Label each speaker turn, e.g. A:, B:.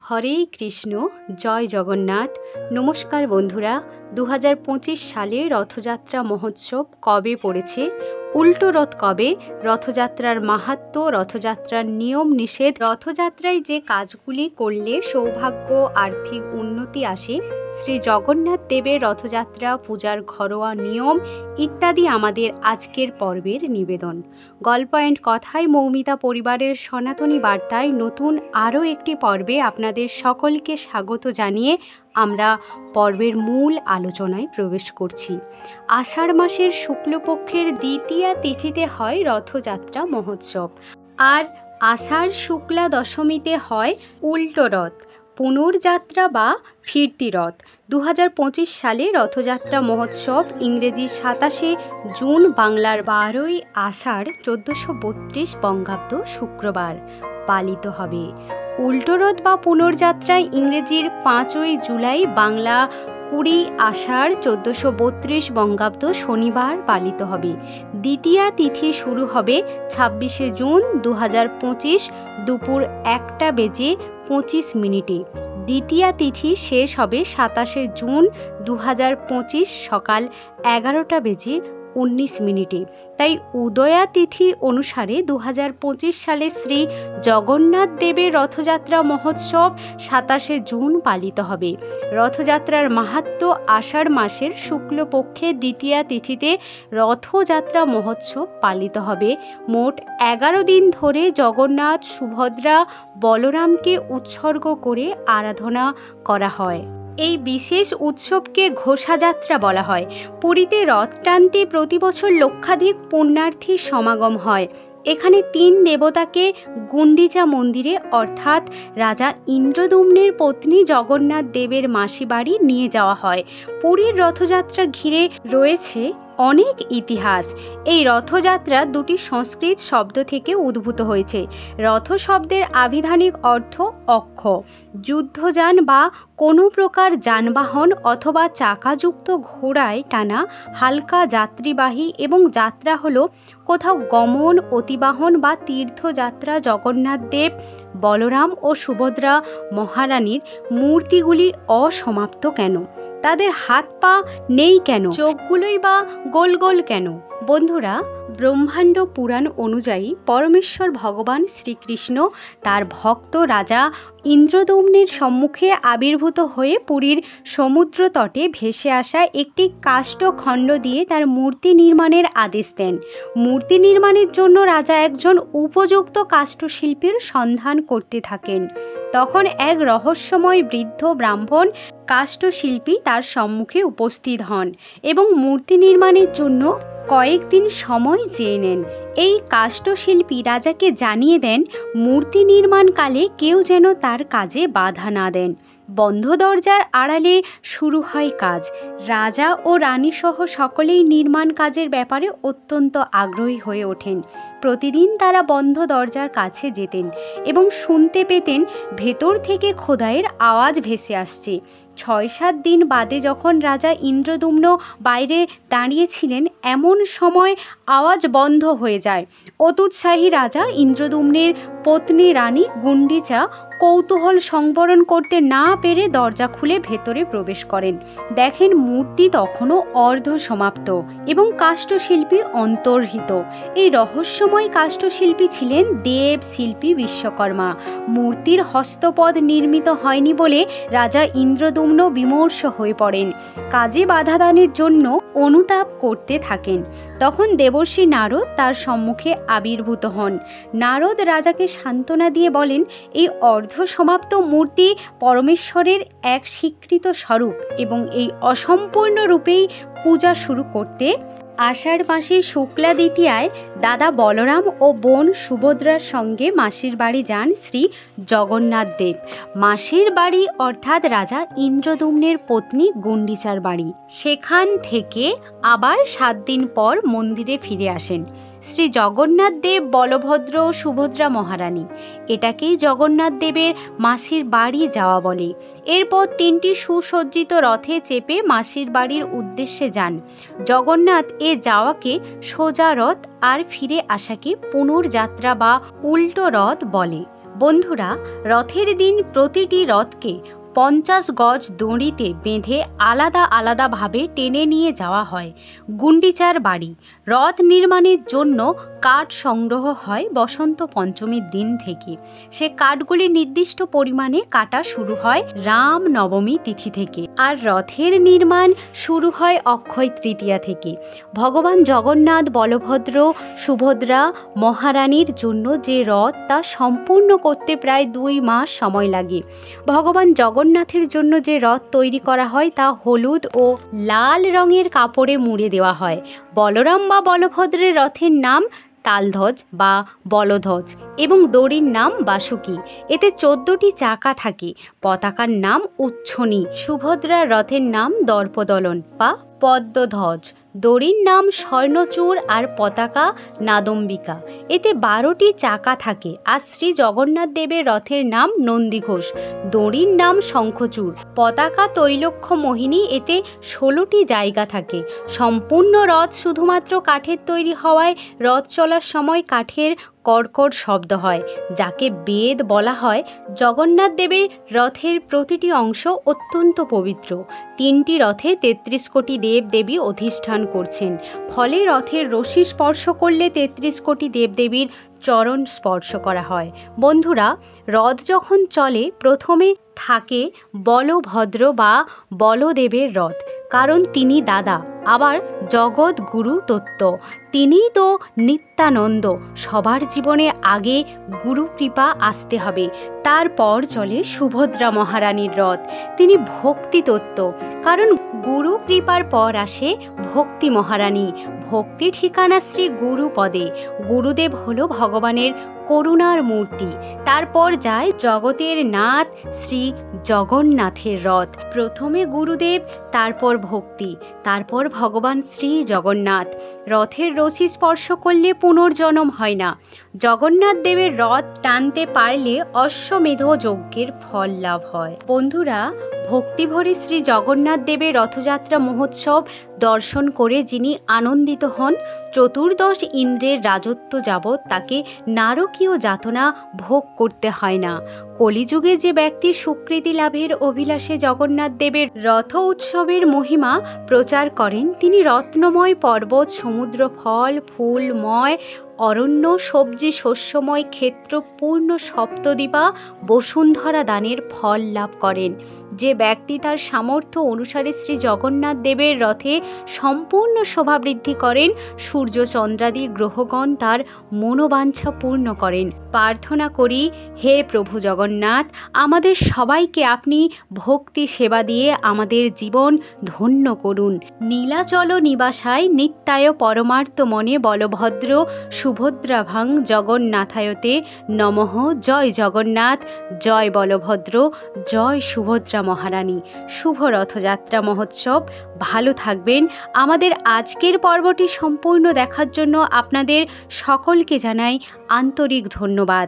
A: হরে কৃষ্ণ, জয় জগন্নাথ। নমস্কার বন্ধুরা, 2025 সালে রথযাত্রা মহোৎসব কবে পড়েছে, উল্টো রথ কবে, রথযাত্রার মাহাত্ম্য, রথযাত্রার নিয়ম নিষেধ, রথযাত্রায় যে কাজগুলি করলে সৌভাগ্য আর্থিক উন্নতি আসে, শ্রী জগন্নাথ দেবের রথযাত্রা পূজার ঘরোয়া নিয়ম ইত্যাদি আমাদের আজকের পর্বের নিবেদন। গল্প অ্যান্ড কথায় মৌমিতা পরিবারের সনাতনী বার্তায় নতুন আরও একটি পর্বে আপনাদের সকলকে স্বাগত জানিয়ে আমরা পর্বের মূল আলোচনায় প্রবেশ করছি। আষাঢ় মাসের শুক্লপক্ষের দ্বিতীয়া তিথিতে হয় রথযাত্রা মহোৎসব, আর আষাঢ় শুক্লা দশমীতে হয় উল্টো রথ, পুনর্যাত্রা বা ফিরতি রথ। 2025 সালে রথযাত্রা মহোৎসব ইংরেজি 27শে জুন, বাংলার 12ই আষাঢ় 1432 বঙ্গাব্দ শুক্রবার পালিত হবে। উল্টো রথ বা পুনর্যাত্রা ইংরেজির 5ই জুলাই, বাংলা 20 আষাঢ় 1432 বঙ্গাব্দ শনিবার পালিত হবে। দ্বিতীয়া তিথি শুরু হবে 26শে জুন 2025 দুপুর 1:25 দ্বিতীয়া তিথি শেষ হবে 27শে জুন 2025 সকাল 11:19। তাই উদয়া তিথি অনুসারে 2025 সালে শ্রী জগন্নাথ দেবের রথযাত্রা মহোৎসব 27শে জুন পালিত হবে। রথযাত্রার মাহাত্ম্য: আষাঢ় মাসের শুক্লপক্ষে দ্বিতীয়া তিথিতে রথযাত্রা মহোৎসব পালিত হবে। মোট 11 দিন ধরে জগন্নাথ, সুভদ্রা, বলরামকে উৎসর্গ করে আরাধনা করা হয়। এই বিশেষ উৎসবকে ঘোষাযাত্রা বলা হয়। পুরীতে রথ টানতে প্রতি বছর লক্ষাধিক পুণ্যার্থীর সমাগম হয়। এখানে 3 দেবতাকে গুন্ডিচা মন্দিরে অর্থাৎ রাজা ইন্দ্রদ্যুম্নের পত্নী জগন্নাথ দেবের মাসি বাড়ি নিয়ে যাওয়া হয়। পুরীর রথযাত্রা ঘিরে রয়েছে অনেক ইতিহাস। এই রথযাত্রা 2টি সংস্কৃত শব্দ থেকে উদ্ভূত হয়েছে। রথ শব্দের আভিধানিক অর্থ অক্ষ, যুদ্ধযান বা কোনো প্রকার যানবাহন অথবা চাকাযুক্ত ঘোড়ায় টানা হালকা যাত্রীবাহী, এবং যাত্রা হলো কোথাও গমন, অতিবাহন বা তীর্থযাত্রা। জগন্নাথ দেব, বলরাম ও সুভদ্রা মহারানীর মূর্তিগুলি অসমাপ্ত কেন? তাদের হাত পা নেই কেন? চোখগুলোই বা গোল গোল কেন? বন্ধুরা, ব্রহ্মাণ্ড পুরাণ অনুযায়ী পরমেশ্বর ভগবান শ্রীকৃষ্ণ তার ভক্ত রাজা ইন্দ্রদ্যুম্নের সম্মুখে আবির্ভূত হয়ে পুরীর সমুদ্র তটে ভেসে আসা একটি কাষ্ঠখণ্ড দিয়ে তার মূর্তি নির্মাণের আদেশ দেন। মূর্তি নির্মাণের জন্য রাজা একজন উপযুক্ত কাষ্ঠশিল্পীর সন্ধান করতে থাকেন। তখন এক রহস্যময় বৃদ্ধ ব্রাহ্মণ কাষ্ঠশিল্পী তার সম্মুখে উপস্থিত হন এবং মূর্তি নির্মাণের জন্য কয়েকদিন সময় চেয়ে নেন। এই কাষ্ঠশিল্পী রাজাকে জানিয়ে দেন মূর্তি নির্মাণকালে কেউ যেন তার কাজে বাধা না দেন। বন্ধ দরজার আড়ালে শুরু হয় কাজ। রাজা ও রানী সহ সকলেই নির্মাণ কাজের ব্যাপারে অত্যন্ত আগ্রহী হয়ে ওঠেন। প্রতিদিন তারা বন্ধ দরজার কাছে যেতেন এবং শুনতে পেতেন ভেতর থেকে খোদাইয়ের আওয়াজ ভেসে আসছে। 6-7 দিন বাদে যখন রাজা ইন্দ্রদ্যুম্ন বাইরে দাঁড়িয়েছিলেন, এমন সময় আওয়াজ বন্ধ হয়ে যায়। অত্যুৎসাহী রাজা ইন্দ্রদ্যুম্নের পত্নী রানী গুন্ডিচা কৌতূহল সংবরণ করতে না পেরে দরজা খুলে ভেতরে প্রবেশ করেন। দেখেন মূর্তি তখনও অর্ধ সমাপ্ত এবং কাষ্ঠশিল্পী অন্তর্হিত। এই রহস্যময় কাষ্ঠশিল্পী ছিলেন দেব শিল্পী বিশ্বকর্মা। মূর্তির হস্তপদ নির্মিত হয়নি বলে রাজা ইন্দ্রদ্যুম্ন বিমর্ষ হয়ে পড়েন। কাজে বাধাদানের জন্য অনুতাপ করতে থাকেন। তখন দেবর্ষি নারদ তার সম্মুখে আবির্ভূত হন। নারদ রাজাকে সান্ত্বনা দিয়ে বলেন, এই অর্ধ সমাপ্ত মূর্তি পরমেশ্বরের এক স্বীকৃত স্বরূপ এবং এই অসম্পূর্ণ রূপেই পূজা শুরু করতে আষাঢ় মাসের শুক্লা দ্বিতীয়ায় দাদা বলরাম ও বোন সুভদ্রার সঙ্গে মাসির বাড়ি যান শ্রী জগন্নাথ দেব। মাসির বাড়ি অর্থাৎ রাজা ইন্দ্রদ্যুম্নের পত্নী গুন্ডিচার বাড়ি। সেখান থেকে আবার 7 দিন পর মন্দিরে ফিরে আসেন শ্রী জগন্নাথ দেব, বলভদ্র, সুভদ্রা মহারানী। এটাকেই জগন্নাথ দেবের মাসির বাড়ি যাওয়া বলে। এরপর 3টি সুসজ্জিত রথে চেপে মাসির বাড়ির উদ্দেশ্যে যান। জগন্নাথ এ যাওয়াকে সোজা রথ আর ফিরে আসাকে পুনর্যাত্রা বা উল্টো রথ বলে। বন্ধুরা, রথের দিন প্রতিটি রথকে 50 গজ দড়িতে বেঁধে আলাদা আলাদাভাবে টেনে নিয়ে যাওয়া হয় গুন্ডিচার বাড়ি। রথ নির্মাণের জন্য কাঠ সংগ্রহ হয় বসন্ত পঞ্চমীর দিন থেকে। সে কাঠগুলি নির্দিষ্ট পরিমাণে কাটা শুরু হয় রাম নবমী তিথি থেকে, আর রথের নির্মাণ শুরু হয় অক্ষয় তৃতীয়া থেকে। ভগবান জগন্নাথ, বলভদ্র, সুভদ্রা মহারানীর জন্য যে রথ তা সম্পূর্ণ করতে প্রায় 2 মাস সময় লাগে। ভগবান জগন্নাথের জন্য যে রথ তৈরি করা হয় তা হলুদ ও লাল রঙের কাপড়ে মুড়ে দেওয়া হয়। বলরাম বা বলভদ্রের রথের নাম তালধ্বজ বা বলধ্বজ এবং দড়ির নাম বাসুকি। এতে 14টি চাকা থাকে। পতাকার নাম উচ্ছনি। সুভদ্রার রথের নাম দর্পদলন বা পদ্মধ্বজ। দড়ির নাম স্বর্ণচূড় আর পতাকা নাদম্বিকা। এতে 12টি চাকা থাকে। আর শ্রী জগন্নাথ দেবের রথের নাম নন্দীঘোষ। দড়ির নাম শঙ্খচূড়। পতাকা তৈলক্ষ্য মোহিনী। এতে 16টি জায়গা থাকে। সম্পূর্ণ রথ শুধুমাত্র কাঠের তৈরি হওয়ায় রথ চলার সময় কাঠের কড়কড় শব্দ হয়, যাকে বেদ বলা হয়। জগন্নাথ দেবের রথের প্রতিটি অংশ অত্যন্ত পবিত্র। 3টি রথে 33 কোটি দেব দেবী অধিষ্ঠান করছেন। ফলে রথের রশি স্পর্শ করলে 33 কোটি দেবদেবীর চরণ স্পর্শ করা হয়। বন্ধুরা, রথ যখন চলে প্রথমে থাকে বলভদ্র বা বলদেবের রথ, কারণ তিনি দাদা, আবার জগৎ গুরু তত্ত্ব। তিনি তো নিত্যানন্দ। সবার জীবনে আগে গুরু কৃপা আসতে হবে। তারপর চলে সুভদ্রা মহারানীর রথ। তিনি ভক্তি তত্ত্ব, কারণ গুরু কৃপার পর আসে ভক্তি মহারানী। ভক্তি ঠিকানা শ্রী গুরু পদে। গুরুদেব হল ভগবানের করুণার মূর্তি। তারপর যায় জগতের নাথ শ্রী জগন্নাথের রথ। প্রথমে গুরুদেব, তারপর ভক্তি, তারপর ভগবান শ্রী জগন্নাথ। রথের রশি স্পর্শ করলে পুনর্জন্ম হয় না। জগন্নাথ দেবের রথ টানতে পারলে অশ্বমেধ যজ্ঞের ফল লাভ হয়। বন্ধুরা, ভক্তিভরে শ্রী জগন্নাথ দেবের রথযাত্রা মহোৎসব দর্শন করে যিনি আনন্দিত হন, চতুর্দশ ইন্দ্রের রাজত্ব যাবৎ তাকে নারকীয় যাতনা ভোগ করতে হয় না। কলিযুগে যে ব্যক্তি সুকৃতি লাভের অভিলাষে জগন্নাথ দেবের রথ উৎসবের মহিমা প্রচার করেন, তিনি রত্নময় পর্বত, সমুদ্র, ফল ফুলময় অরণ্য, সবজি শস্যময় ক্ষেত্র, পূর্ণ সপ্তদ্বীপা বসুন্ধরা দানের ফল লাভ করেন। যে ব্যক্তি তার সামর্থ্য অনুসারে শ্রী জগন্নাথ দেবের রথে সম্পূর্ণ শোভাবৃদ্ধি করেন, সূর্য চন্দ্রাদি গ্রহগণ তার মনোবাঞ্ছা পূর্ণ করেন। প্রার্থনা করি, হে প্রভু জগন্নাথ, আমাদের সবাইকে আপনি ভক্তি সেবা দিয়ে আমাদের জীবন ধন্য করুন। নীলাচল নিবাসায় নিত্যায় পরমার্থ মনে বলভদ্র সুভদ্রাভাং জগন্নাথায়তে নমঃ। জয় জগন্নাথ, জয় বলভদ্র, জয় সুভদ্রা মহারানী। শুভ রথযাত্রা মহোৎসব। ভালো থাকবেন। আমাদের আজকের পর্বটি সম্পূর্ণ দেখার জন্য আপনাদের সকলকে জানাই আন্তরিক ধন্যবাদ।